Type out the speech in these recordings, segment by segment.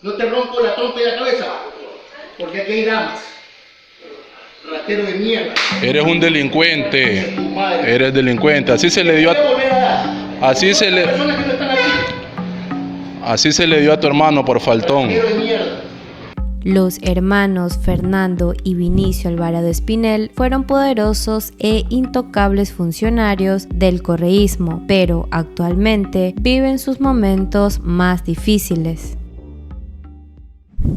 No te rompo la trompa y la cabeza, porque aquí hay damas. Ratero de mierda. Eres un delincuente. Eres delincuente. Así se le dio a... Así se le dio a tu hermano por faltón. Los hermanos Fernando y Vinicio Alvarado Espinel fueron poderosos e intocables funcionarios del correísmo, pero actualmente viven sus momentos más difíciles.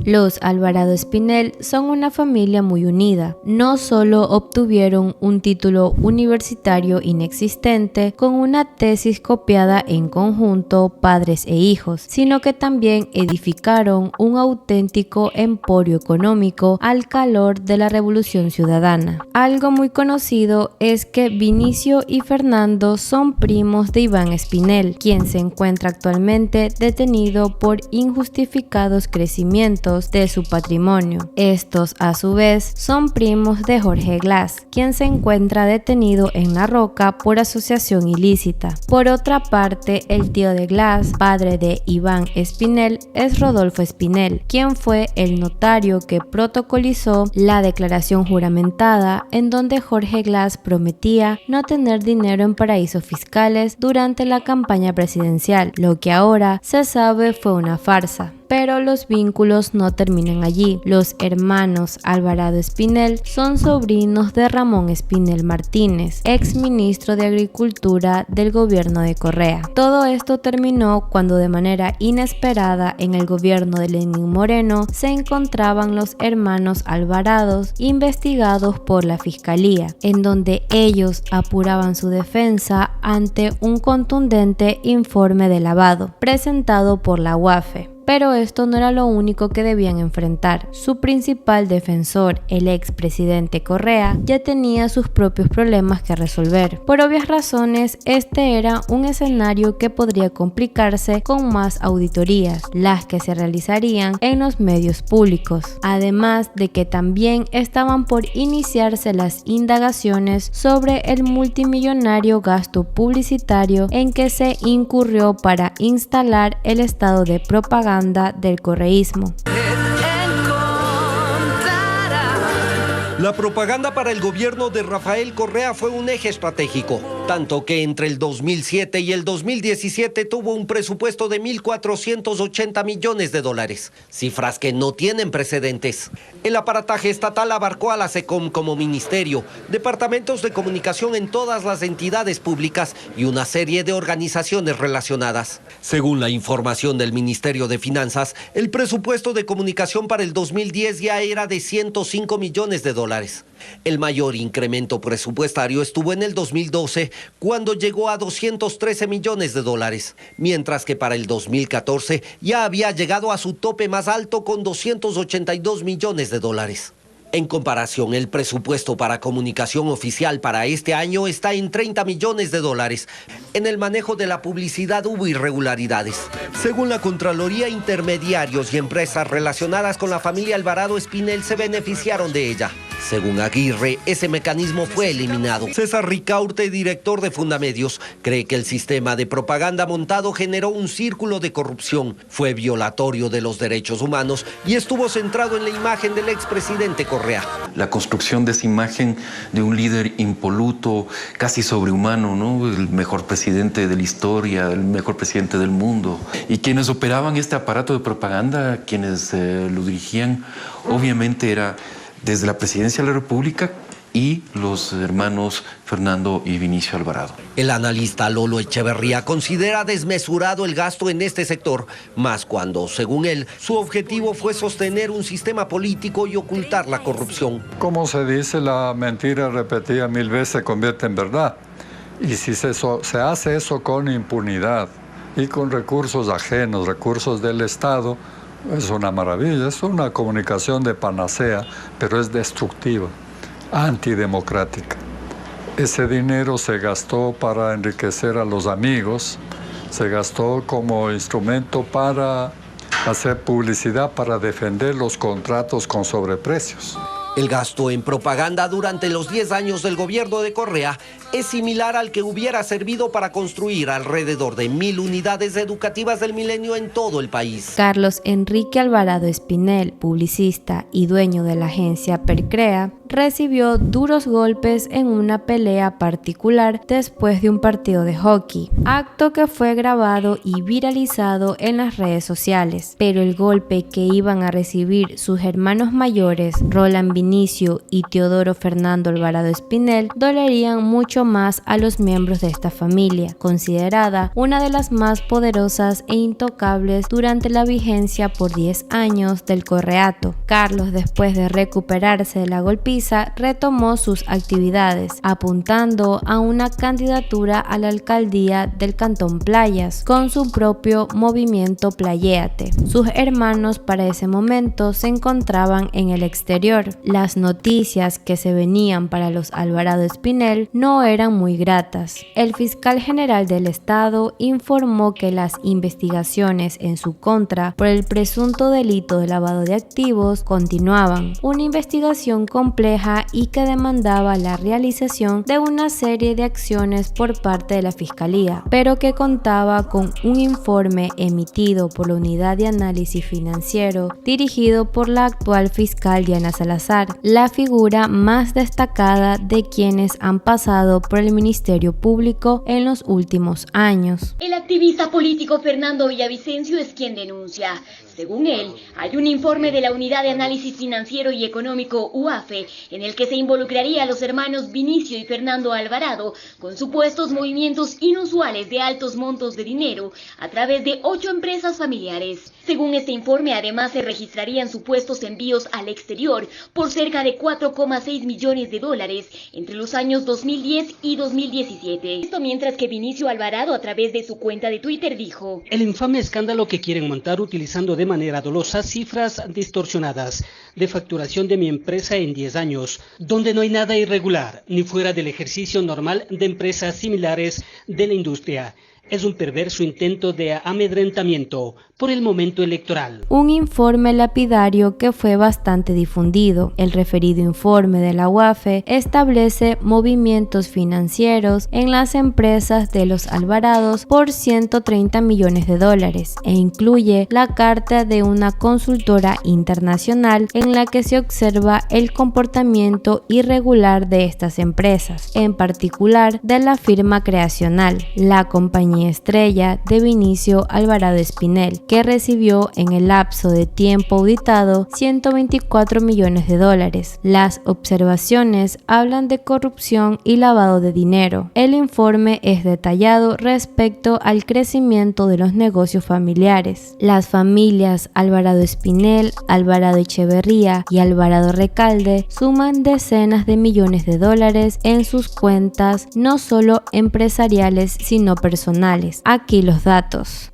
Los Alvarado Espinel son una familia muy unida. No solo obtuvieron un título universitario inexistente con una tesis copiada en conjunto padres e hijos, sino que también edificaron un auténtico emporio económico al calor de la Revolución Ciudadana. Algo muy conocido es que Vinicio y Fernando son primos de Iván Espinel, quien se encuentra actualmente detenido por injustificados crecimientos de su patrimonio. Estos, a su vez, son primos de Jorge Glass, quien se encuentra detenido en La Roca por asociación ilícita. Por otra parte, el tío de Glass, padre de Iván Espinel, es Rodolfo Espinel, quien fue el notario que protocolizó la declaración juramentada en donde Jorge Glass prometía no tener dinero en paraísos fiscales durante la campaña presidencial, lo que ahora se sabe fue una farsa. Pero los vínculos no terminan allí. Los hermanos Alvarado Espinel son sobrinos de Ramón Espinel Martínez, ex ministro de Agricultura del gobierno de Correa. Todo esto terminó cuando de manera inesperada en el gobierno de Lenín Moreno se encontraban los hermanos Alvarados investigados por la fiscalía, en donde ellos apuraban su defensa ante un contundente informe de lavado presentado por la UAFE. Pero esto no era lo único que debían enfrentar. Su principal defensor, el expresidente Correa, ya tenía sus propios problemas que resolver. Por obvias razones, este era un escenario que podría complicarse con más auditorías, las que se realizarían en los medios públicos. Además de que también estaban por iniciarse las indagaciones sobre el multimillonario gasto publicitario en que se incurrió para instalar el estado de propaganda del correísmo. La propaganda para el gobierno de Rafael Correa fue un eje estratégico, tanto que entre el 2007 y el 2017 tuvo un presupuesto de 1.480 millones de dólares, cifras que no tienen precedentes. El aparataje estatal abarcó a la SECOM como ministerio, departamentos de comunicación en todas las entidades públicas y una serie de organizaciones relacionadas. Según la información del Ministerio de Finanzas, el presupuesto de comunicación para el 2010 ya era de 105 millones de dólares. El mayor incremento presupuestario estuvo en el 2012, cuando llegó a 213 millones de dólares, mientras que para el 2014 ya había llegado a su tope más alto con 282 millones de dólares. En comparación, el presupuesto para comunicación oficial para este año está en 30 millones de dólares. En el manejo de la publicidad hubo irregularidades. Según la Contraloría, intermediarios y empresas relacionadas con la familia Alvarado Espinel se beneficiaron de ella. Según Aguirre, ese mecanismo fue eliminado. César Ricaurte, director de Fundamedios, cree que el sistema de propaganda montado generó un círculo de corrupción, fue violatorio de los derechos humanos y estuvo centrado en la imagen del expresidente Correa. La construcción de esa imagen de un líder impoluto, casi sobrehumano, ¿no? El mejor presidente de la historia, el mejor presidente del mundo. Y quienes operaban este aparato de propaganda, quienes lo dirigían, obviamente era desde la presidencia de la República y los hermanos Fernando y Vinicio Alvarado. El analista Lolo Echeverría considera desmesurado el gasto en este sector, más cuando, según él, su objetivo fue sostener un sistema político y ocultar la corrupción. Como se dice, la mentira repetida 1000 veces se convierte en verdad. Y si se hace eso con impunidad y con recursos ajenos, recursos del Estado, es una maravilla, es una comunicación de panacea, pero es destructiva, antidemocrática. Ese dinero se gastó para enriquecer a los amigos, se gastó como instrumento para hacer publicidad, para defender los contratos con sobreprecios. El gasto en propaganda durante los 10 años del gobierno de Correa es similar al que hubiera servido para construir alrededor de 1.000 unidades educativas del milenio en todo el país. Carlos Enrique Alvarado Espinel, publicista y dueño de la agencia Percrea, recibió duros golpes en una pelea particular después de un partido de hockey, acto que fue grabado y viralizado en las redes sociales. Pero el golpe que iban a recibir sus hermanos mayores, Roland Vinicio y Teodoro Fernando Alvarado Espinel, dolerían mucho más a los miembros de esta familia, considerada una de las más poderosas e intocables durante la vigencia por 10 años del Correato. Carlos, después de recuperarse de la golpiza, retomó sus actividades, apuntando a una candidatura a la alcaldía del Cantón Playas, con su propio movimiento Playéate. Sus hermanos para ese momento se encontraban en el exterior. Las noticias que se venían para los Alvarado Espinel no eran muy gratas. El fiscal general del estado informó que las investigaciones en su contra por el presunto delito de lavado de activos continuaban, una investigación compleja y que demandaba la realización de una serie de acciones por parte de la fiscalía, pero que contaba con un informe emitido por la Unidad de Análisis Financiero dirigido por la actual fiscal Diana Salazar, la figura más destacada de quienes han pasado por el Ministerio Público en los últimos años. El activista político Fernando Villavicencio es quien denuncia. Según él, hay un informe de la Unidad de Análisis Financiero y Económico UAFE en el que se involucraría a los hermanos Vinicio y Fernando Alvarado con supuestos movimientos inusuales de altos montos de dinero a través de 8 empresas familiares. Según este informe, además se registrarían supuestos envíos al exterior por cerca de 4,6 millones de dólares entre los años 2010 y 2017. Esto mientras que Vinicio Alvarado, a través de su cuenta de Twitter, dijo: el infame escándalo que quieren montar utilizando de manera dolosa cifras distorsionadas de facturación de mi empresa en 10 años, donde no hay nada irregular ni fuera del ejercicio normal de empresas similares de la industria. Es un perverso intento de amedrentamiento por el momento electoral. Un informe lapidario que fue bastante difundido. El referido informe de la UAFE establece movimientos financieros en las empresas de los Alvarados por 130 millones de dólares e incluye la carta de una consultora internacional en la que se observa el comportamiento irregular de estas empresas, en particular de la firma creacional, la compañía estrella de Vinicio Alvarado Espinel, que recibió en el lapso de tiempo auditado 124 millones de dólares. Las observaciones hablan de corrupción y lavado de dinero. El informe es detallado respecto al crecimiento de los negocios familiares. Las familias Alvarado Espinel, Alvarado Echeverría y Alvarado Recalde suman decenas de millones de dólares en sus cuentas, no solo empresariales sino personales. Aquí los datos.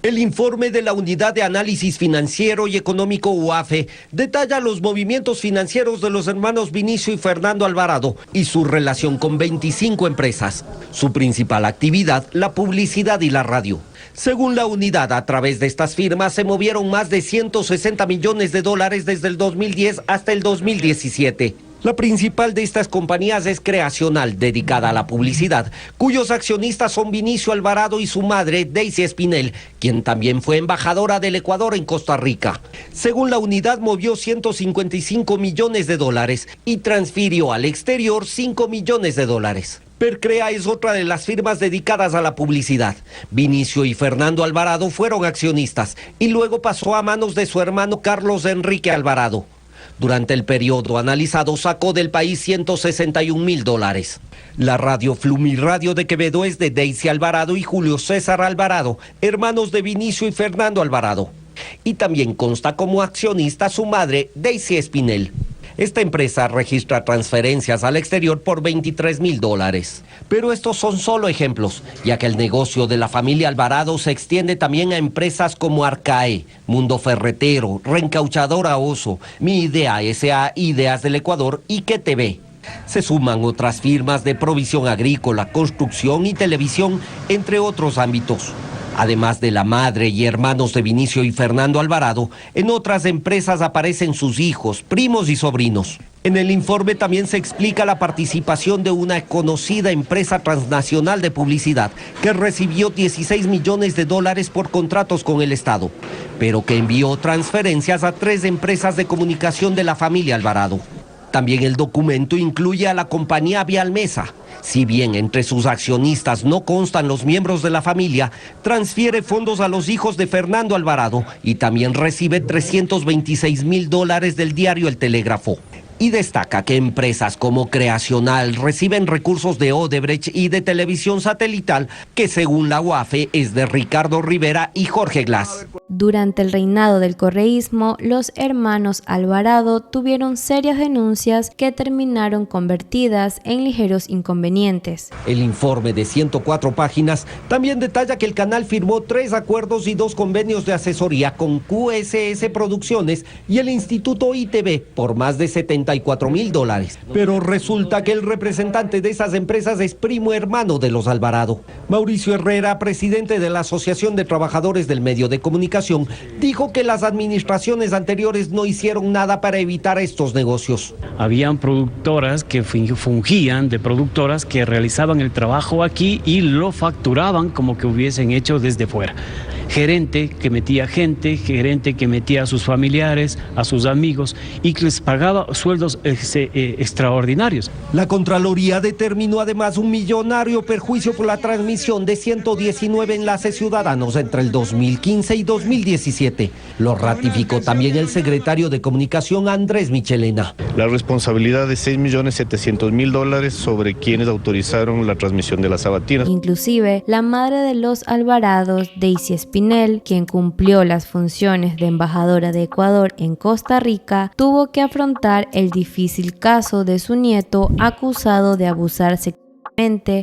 El informe de la Unidad de Análisis Financiero y Económico UAFE detalla los movimientos financieros de los hermanos Vinicio y Fernando Alvarado y su relación con 25 empresas. Su principal actividad, la publicidad y la radio. Según la unidad, a través de estas firmas se movieron más de 160 millones de dólares desde el 2010 hasta el 2017. La principal de estas compañías es Creacional, dedicada a la publicidad, cuyos accionistas son Vinicio Alvarado y su madre, Daisy Espinel, quien también fue embajadora del Ecuador en Costa Rica. Según la unidad, movió 155 millones de dólares y transfirió al exterior 5 millones de dólares. Percrea es otra de las firmas dedicadas a la publicidad. Vinicio y Fernando Alvarado fueron accionistas y luego pasó a manos de su hermano Carlos Enrique Alvarado. Durante el periodo analizado sacó del país 161 mil dólares. La radio Flumiradio de Quevedo es de Daisy Alvarado y Julio César Alvarado, hermanos de Vinicio y Fernando Alvarado. Y también consta como accionista su madre, Daisy Espinel. Esta empresa registra transferencias al exterior por 23 mil dólares. Pero estos son solo ejemplos, ya que el negocio de la familia Alvarado se extiende también a empresas como Arcae, Mundo Ferretero, Reencauchadora Oso, Mi Idea S.A. Ideas del Ecuador y QTV. Se suman otras firmas de provisión agrícola, construcción y televisión, entre otros ámbitos. Además de la madre y hermanos de Vinicio y Fernando Alvarado, en otras empresas aparecen sus hijos, primos y sobrinos. En el informe también se explica la participación de una conocida empresa transnacional de publicidad que recibió 16 millones de dólares por contratos con el Estado, pero que envió transferencias a 3 empresas de comunicación de la familia Alvarado. También el documento incluye a la compañía Vialmesa. Si bien entre sus accionistas no constan los miembros de la familia, transfiere fondos a los hijos de Fernando Alvarado y también recibe 326.000 dólares del diario El Telégrafo. Y destaca que empresas como Creacional reciben recursos de Odebrecht y de Televisión Satelital, que según la UAFE es de Ricardo Rivera y Jorge Glass. Durante el reinado del correísmo, los hermanos Alvarado tuvieron serias denuncias que terminaron convertidas en ligeros inconvenientes. El informe de 104 páginas también detalla que el canal firmó 3 acuerdos y 2 convenios de asesoría con QSS Producciones y el Instituto ITV por más de 74.000 dólares. Pero resulta que el representante de esas empresas es primo hermano de los Alvarado. Mauricio Herrera, presidente de la Asociación de Trabajadores del Medio de Comunicación, dijo que las administraciones anteriores no hicieron nada para evitar estos negocios. Habían productoras que fungían de productoras que realizaban el trabajo aquí y lo facturaban como que hubiesen hecho desde fuera. Gerente que metía gente, gerente que metía a sus familiares, a sus amigos y que les pagaba sueldos extraordinarios. La Contraloría determinó además un millonario perjuicio por la transmisión de 119 enlaces ciudadanos entre el 2015 y 2017. Lo ratificó también el secretario de Comunicación Andrés Michelena. La responsabilidad de 6.700.000 dólares sobre quienes autorizaron la transmisión de las sabatinas. Inclusive, la madre de los Alvarados, Daisy Espinel, quien cumplió las funciones de embajadora de Ecuador en Costa Rica, tuvo que afrontar el difícil caso de su nieto acusado de abusar sexualmente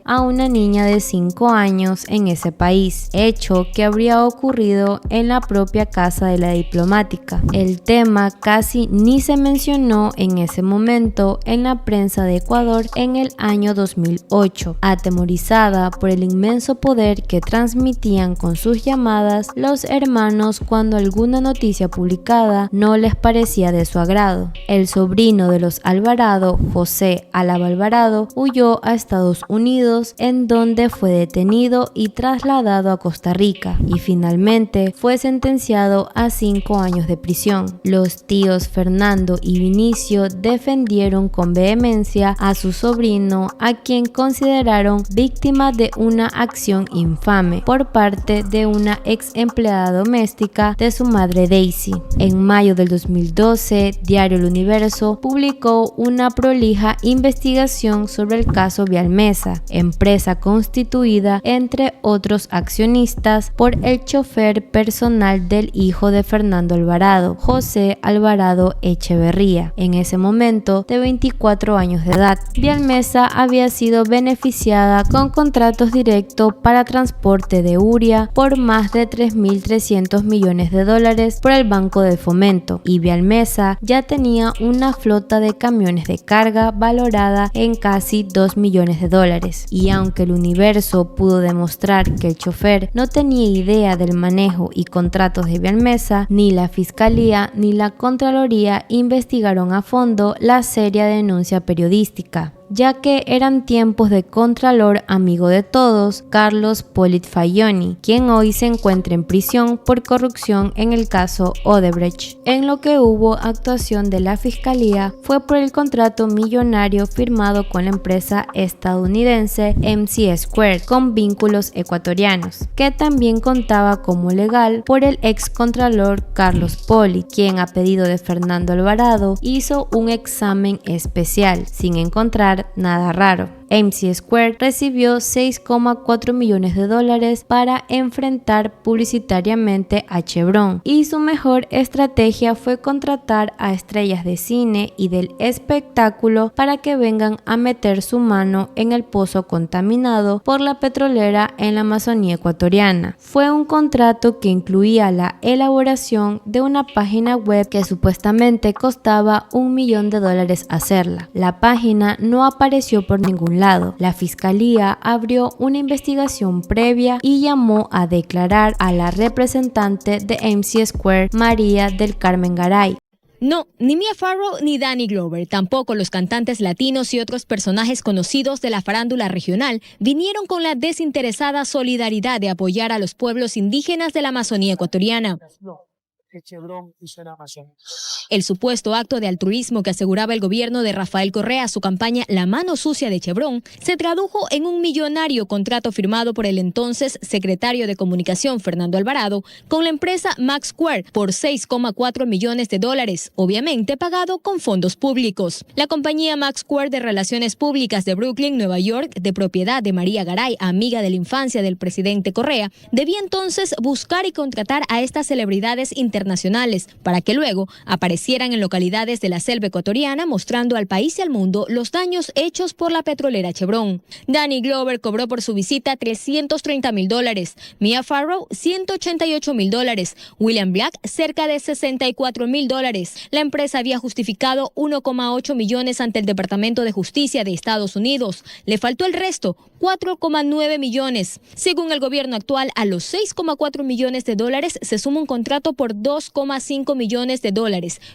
a una niña de 5 años en ese país, hecho que habría ocurrido en la propia casa de la diplomática. El tema casi ni se mencionó en ese momento en la prensa de Ecuador en el año 2008. Atemorizada por el inmenso poder que transmitían con sus llamadas, los hermanos, cuando alguna noticia publicada no les parecía de su agrado. El sobrino de los Alvarado, José Álava Alvarado, huyó a Estados Unidos, en donde fue detenido y trasladado a Costa Rica y finalmente fue sentenciado a 5 años de prisión. Los tíos Fernando y Vinicio defendieron con vehemencia a su sobrino, a quien consideraron víctima de una acción infame por parte de una ex empleada doméstica de su madre Daisy. En mayo del 2012, Diario El Universo publicó una prolija investigación sobre el caso Vialmesa, empresa constituida entre otros accionistas por el chofer personal del hijo de Fernando Alvarado, José Alvarado Echeverría, en ese momento de 24 años de edad. Vialmesa había sido beneficiada con contratos directos para transporte de urea por más de 3.300 millones de dólares por el Banco de Fomento, y Vialmesa ya tenía una flota de camiones de carga valorada en casi 2 millones de dólares. Y aunque el Universo pudo demostrar que el chofer no tenía idea del manejo y contratos de Vialmesa, ni la Fiscalía ni la Contraloría investigaron a fondo la seria denuncia periodística, ya que eran tiempos de Contralor amigo de todos, Carlos Polit Fayoni, quien hoy se encuentra en prisión por corrupción en el caso Odebrecht. En lo que hubo actuación de la Fiscalía fue por el contrato millonario firmado con la empresa estadounidense MC Square con vínculos ecuatorianos, que también contaba como legal por el ex Contralor Carlos Polit, quien a pedido de Fernando Alvarado hizo un examen especial sin encontrar nada raro. MC Square recibió 6,4 millones de dólares para enfrentar publicitariamente a Chevron, y su mejor estrategia fue contratar a estrellas de cine y del espectáculo para que vengan a meter su mano en el pozo contaminado por la petrolera en la Amazonía ecuatoriana. Fue un contrato que incluía la elaboración de una página web que supuestamente costaba $1 millón hacerla. La página no apareció por ningún un lado. La fiscalía abrió una investigación previa y llamó a declarar a la representante de MC Square, María del Carmen Garay. No, ni Mia Farrow ni Danny Glover, tampoco los cantantes latinos y otros personajes conocidos de la farándula regional vinieron con la desinteresada solidaridad de apoyar a los pueblos indígenas de la Amazonía ecuatoriana. El supuesto acto de altruismo que aseguraba el gobierno de Rafael Correa, su campaña La Mano Sucia de Chevron, se tradujo en un millonario contrato firmado por el entonces secretario de Comunicación Fernando Alvarado con la empresa Max Square por $6,4 millones, obviamente pagado con fondos públicos. La compañía Max Square de Relaciones Públicas de Brooklyn, Nueva York, de propiedad de María Garay, amiga de la infancia del presidente Correa, debía entonces buscar y contratar a estas celebridades internacionales para que luego aparecieran en localidades de la selva ecuatoriana mostrando al país y al mundo los daños hechos por la petrolera Chevron. Danny Glover cobró por su visita $330,000, Mia Farrow $188,000, William Black cerca de $64,000. La empresa había justificado 1,8 millones ante el Departamento de Justicia de Estados Unidos. Le faltó el resto, 4,9 millones. Según el gobierno actual, a los $6,4 millones se suma un contrato por $2,5 millones,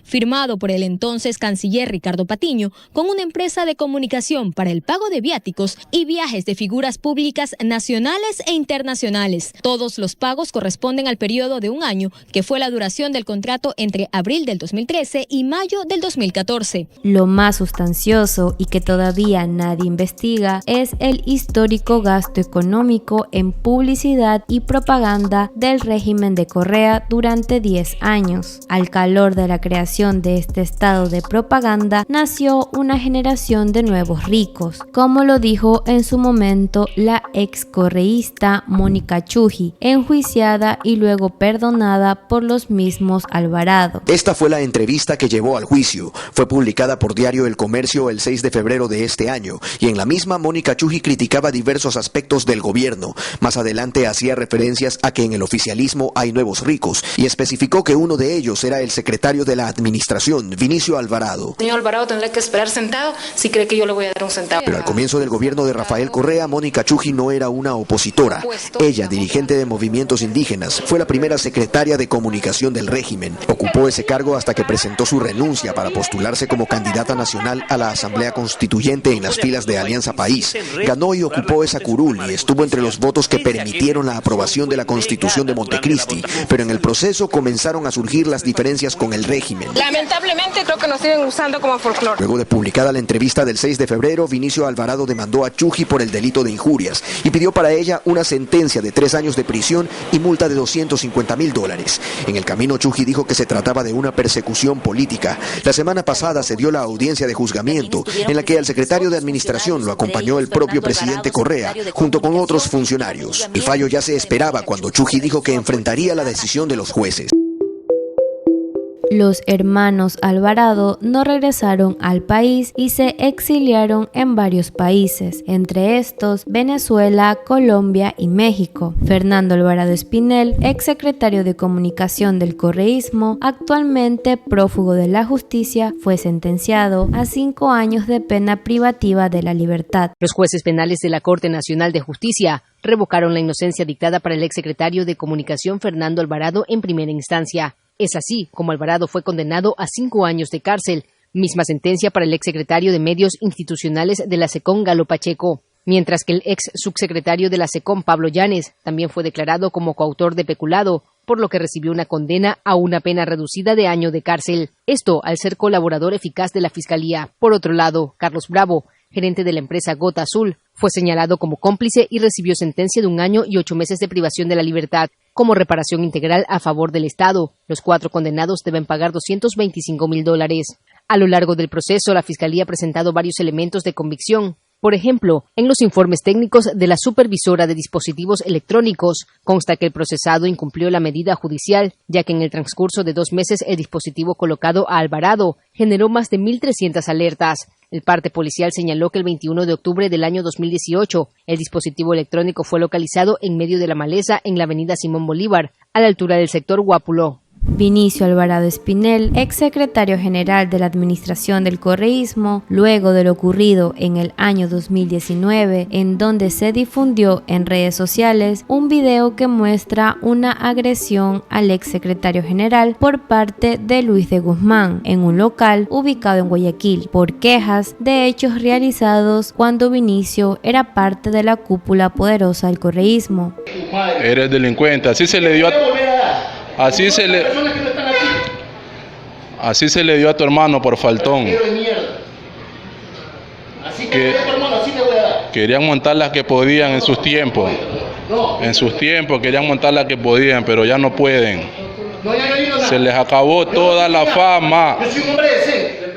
firmado por el entonces canciller Ricardo Patiño con una empresa de comunicación para el pago de viáticos y viajes de figuras públicas nacionales e internacionales. Todos los pagos corresponden al periodo de un año, que fue la duración del contrato entre abril del 2013 y mayo del 2014. Lo más sustancioso y que todavía nadie investiga es el histórico gasto económico en publicidad y propaganda del régimen de Correa durante 10 años. Al calor de la creación de este estado de propaganda nació una generación de nuevos ricos, como lo dijo en su momento la ex correísta Mónica Chujy, enjuiciada y luego perdonada por los mismos Alvarado. Esta fue la entrevista que llevó al juicio. Fue publicada por Diario El Comercio el 6 de febrero de este año, y en la misma Mónica Chujy criticaba diversos aspectos del gobierno. Más adelante hacía referencias a que en el oficialismo hay nuevos ricos, y especificó que uno de ellos era el secretario de la administración, Vinicio Alvarado. Señor Alvarado tendrá que esperar sentado si cree que yo le voy a dar un centavo. Pero al comienzo del gobierno de Rafael Correa, Mónica Chujy no era una opositora. Ella, dirigente de movimientos indígenas, fue la primera secretaria de comunicación del régimen. Ocupó ese cargo hasta que presentó su renuncia para postularse como candidata nacional a la Asamblea Constituyente en las filas de Alianza País. Ganó y ocupó esa curul y estuvo entre los votos que permitieron la aprobación de la Constitución de Montecristi, pero en el proceso comenzaron a surgir las diferencias con el régimen. Lamentablemente creo que nos siguen usando como folclore. Luego de publicada la entrevista del 6 de febrero, Vinicio Alvarado demandó a Chujy por el delito de injurias y pidió para ella una sentencia de 3 años de prisión y multa de $250,000. En el camino, Chujy dijo que se trataba de una persecución política. La semana pasada se dio la audiencia de juzgamiento en la que al secretario de administración lo acompañó el propio presidente Correa junto con otros funcionarios. El fallo ya se esperaba cuando Chujy dijo que enfrentaría la decisión de los jueces. Los hermanos Alvarado no regresaron al país y se exiliaron en varios países, entre estos Venezuela, Colombia y México. Fernando Alvarado Espinel, exsecretario de Comunicación del correísmo, actualmente prófugo de la justicia, fue sentenciado a 5 años de pena privativa de la libertad. Los jueces penales de la Corte Nacional de Justicia revocaron la inocencia dictada para el exsecretario de Comunicación Fernando Alvarado en primera instancia. Es así como Alvarado fue condenado a 5 años de cárcel, misma sentencia para el exsecretario de Medios Institucionales de la SECOM, Galo Pacheco, mientras que el ex subsecretario de la SECOM, Pablo Llanes, también fue declarado como coautor de peculado, por lo que recibió una condena a una pena reducida de año de cárcel. Esto al ser colaborador eficaz de la Fiscalía. Por otro lado, Carlos Bravo, gerente de la empresa Gota Azul, fue señalado como cómplice y recibió sentencia de 1 año y 8 meses de privación de la libertad como reparación integral a favor del Estado. Los 4 condenados deben pagar $225,000. A lo largo del proceso, la Fiscalía ha presentado varios elementos de convicción. Por ejemplo, en los informes técnicos de la supervisora de dispositivos electrónicos consta que el procesado incumplió la medida judicial, ya que en el transcurso de 2 meses el dispositivo colocado a Alvarado generó más de 1.300 alertas. El parte policial señaló que el 21 de octubre del año 2018, el dispositivo electrónico fue localizado en medio de la maleza en la avenida Simón Bolívar, a la altura del sector Guápulo. Vinicio Alvarado Espinel, exsecretario general de la Administración del Correísmo, luego de lo ocurrido en el año 2019, en donde se difundió en redes sociales un video que muestra una agresión al exsecretario general por parte de Luis de Guzmán en un local ubicado en Guayaquil, por quejas de hechos realizados cuando Vinicio era parte de la cúpula poderosa del correísmo. Eres delincuente, así se le dio Así se le dio a tu hermano por faltón. Querían montar las que podían en sus tiempos. En sus tiempos querían montar las que podían, pero ya no pueden. Se les acabó toda la fama. Yo soy un hombre decente.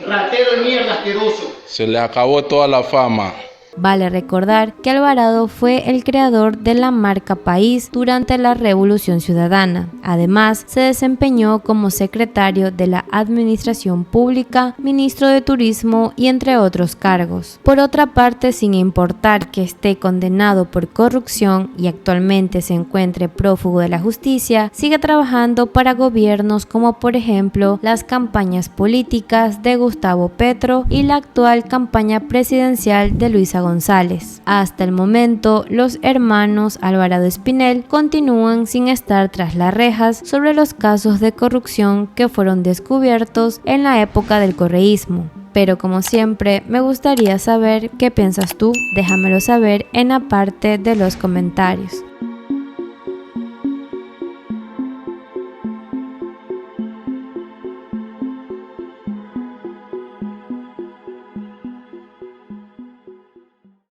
Ratero de mierda, asqueroso. Se les acabó toda la fama. Vale recordar que Alvarado fue el creador de la marca País durante la Revolución Ciudadana. Además, se desempeñó como secretario de la Administración Pública, ministro de Turismo y entre otros cargos. Por otra parte, sin importar que esté condenado por corrupción y actualmente se encuentre prófugo de la justicia, sigue trabajando para gobiernos como por ejemplo las campañas políticas de Gustavo Petro y la actual campaña presidencial de Luisa González. Hasta el momento, los hermanos Alvarado Espinel continúan sin estar tras las rejas sobre los casos de corrupción que fueron descubiertos en la época del correísmo. Pero como siempre, me gustaría saber qué piensas tú. Déjamelo saber en la parte de los comentarios.